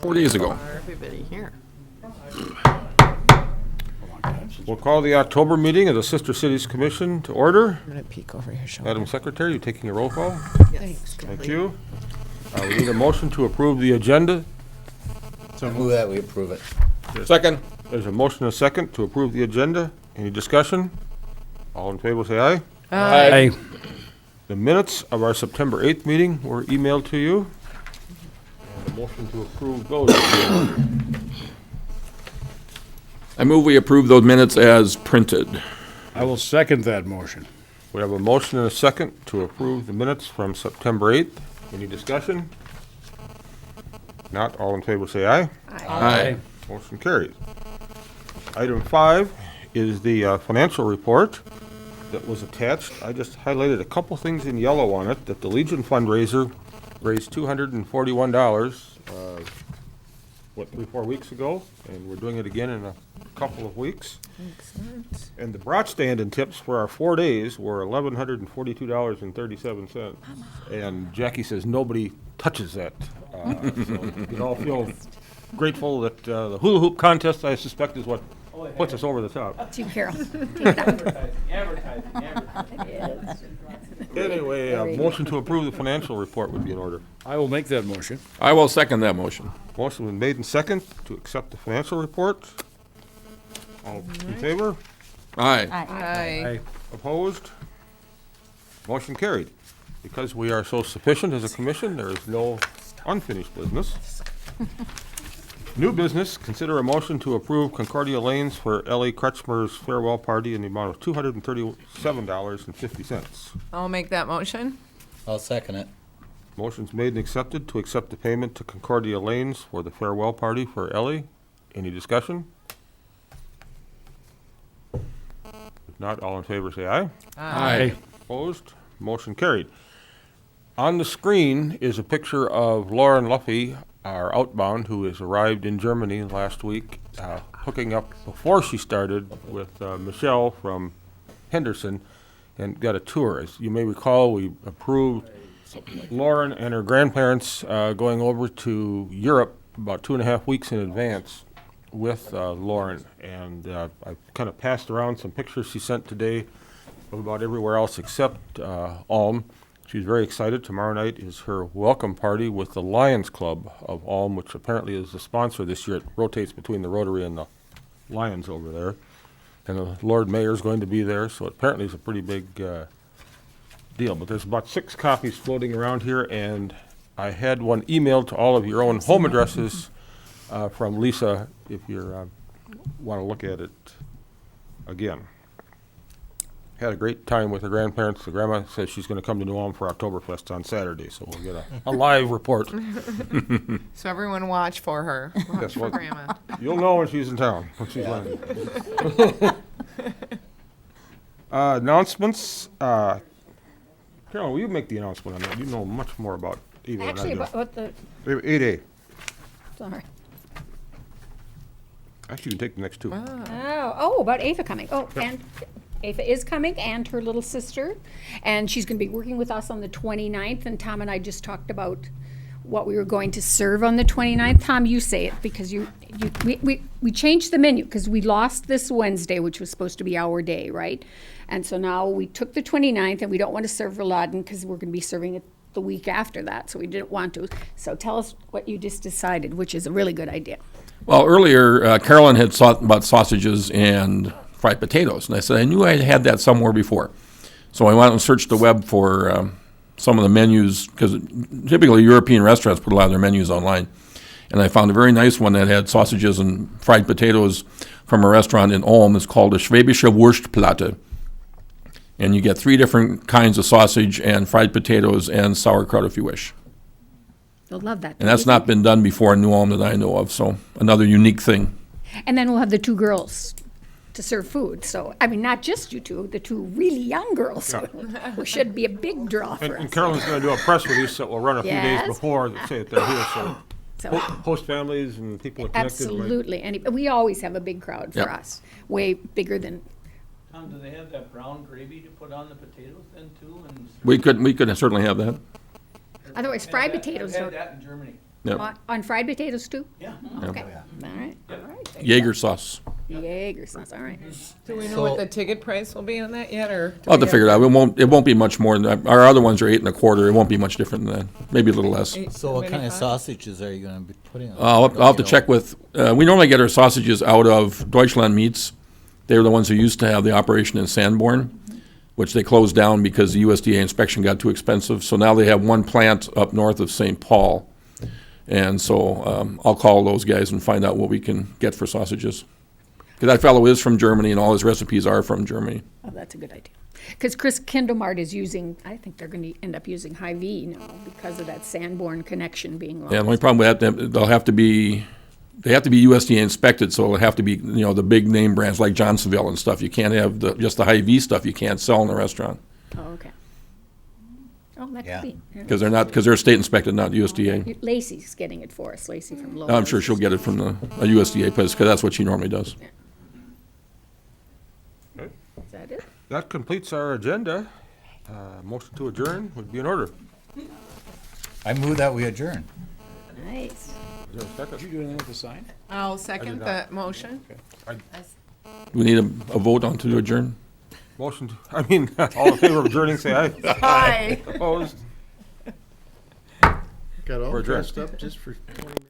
4 days ago. Everybody here. We'll call the October meeting of the Sister Cities Commission to order. I'm gonna peek over your shoulder. Madam Secretary, you taking a roll call? Yes. Thank you. We need a motion to approve the agenda. So move that, we approve it. Second. There's a motion and a second to approve the agenda. Any discussion? All in favor, say aye. Aye. The minutes of our September 8th meeting were emailed to you. And a motion to approve those. I move we approve those minutes as printed. I will second that motion. We have a motion and a second to approve the minutes from September 8th. Any discussion? Not, all in favor say aye. Aye. Motion carries. Item 5 is the financial report that was attached. I just highlighted a couple things in yellow on it, that the Legion fundraiser raised $241, 3-4 weeks ago, and we're doing it again in a couple of weeks. Excellent. And the brat stand and tips for our 4 days were $1,142.37. And Jackie says nobody touches that. So you can all feel grateful that the hula hoop contest, I suspect, is what puts us over the top. To Carol. Take that. Anyway, a motion to approve the financial report would be in order. I will make that motion. I will second that motion. Motion been made and second to accept the financial report. All in favor? Aye. Aye. Opposed? Motion carried. Because we are so sufficient as a commission, there is no unfinished business. New business, consider a motion to approve Concordia Lanes for Ellie Kretschmer's farewell party in the amount of $237.50. I'll make that motion. I'll second it. Motion's made and accepted to accept the payment to Concordia Lanes for the farewell party for Ellie. Any discussion? If not, all in favor say aye. Aye. Opposed? Motion carried. On the screen is a picture of Lauren Luffy, our outbound, who has arrived in Germany last week, hooking up before she started with Michelle from Henderson and got a tour. As you may recall, we approved Lauren and her grandparents going over to Europe about 2.5 weeks in advance with Lauren. And I kind of passed around some pictures she sent today of about everywhere else except Ulm. She's very excited. Tomorrow night is her welcome party with the Lions Club of Ulm, which apparently is the sponsor this year. It rotates between the Rotary and the Lions over there. And the Lord Mayor's going to be there, so apparently it's a pretty big deal. But there's about 6 copies floating around here, and I had one emailed to all of your own home addresses from Lisa, if you want to look at it again. Had a great time with her grandparents. The grandma says she's going to come to New Ulm for Oktoberfest on Saturday, so we'll get a live report. So everyone watch for her. Watch That's for what- Grandma. You'll know when she's in town, when she's landing. Announcements. Carol, will you make the announcement on that? You know much more about Eva than Actually, I do. what the, 8A. sorry. Actually, you can take the next 2. About Ava coming. Oh, and Ava is coming, and her little sister. And she's going to be working with us on the 29th. And Tom and I just talked about what we were going to serve on the 29th. Tom, you say it, because we changed the menu, because we lost this Wednesday, which was supposed to be our day, right? And so now we took the 29th, and we don't want to serve rouladen, because we're going to be serving it the week after that, so we didn't want to. So tell us what you just decided, which is a really good idea. Well, earlier, Carolyn had thought about sausages and fried potatoes, and I said, I knew I had that somewhere before. So I went and searched the web for some of the menus, because typically European restaurants put a lot of their menus online. And I found a very nice one that had sausages and fried potatoes from a restaurant in Ulm. It's called a Schwäbische Wurstplatte. And you get 3 different kinds of sausage and fried potatoes and sauerkraut if you wish. They'll love that. And that's not been done before in New Ulm that I know of, so another unique thing. And then we'll have the 2 girls to serve food. So, I mean, not just you 2, the 2 really young girls, who should be a big draw for And us. Carolyn's going to do a press release that will run a few days Yes. before, say that they're here, so So, host families and people are connected. absolutely. And we always have a big crowd for Yep. us, way bigger than, Tom, do they have that brown gravy to put on the potatoes then too? And We could certainly have that. otherwise fried potatoes I've don't. had that in Germany. Yep. On fried potatoes too? Yeah. Okay, all right, all right. Jaeger sauce. Jaeger sauce, all right. Do we know what the ticket price will be on that yet, or? do I'll have we to figure it out. It won't be much more than that. Our other ones are 8 1/4. It won't be much different than that. Maybe a little less. So what kind of 25? sausages are you gonna be putting on? I'll have to check with, we normally get our sausages out of Deutschland Meats. They were the ones who used to have the operation in Sanborn, which they closed down because the USDA inspection got too expensive. So now they have one plant up north of St. Paul. And so I'll call those guys and find out what we can get for sausages. Because that fellow is from Germany and all his recipes are from Germany. Oh, that's a good idea. Because Chris Kindelmart is using, I think they're going to end up using Hy-Vee now because of that Sanborn connection being lost. Yeah, the only problem with that, they have to be USDA inspected, so it'll have to be, the big name brands like Johnsonville and stuff. You can't have just the Hy-Vee stuff you can't sell in the restaurant. Oh, okay. Oh, that Yeah. could be. Because they're state inspected, not USDA. Lacey's getting it for us, Lacey from Lowe's. I'm sure she'll get it from a USDA place, because that's what she normally does. Is that it? That completes our agenda. Motion to adjourn would be in order. I move that we adjourn. Nice. Is there a second? Did you do anything with the sign? I'll second not. that motion. Do we need a vote on to adjourn? Motion, all in favor of adjourning, say aye. Aye. Opposed? Got all We're adjourned. dressed up just for 20 minutes.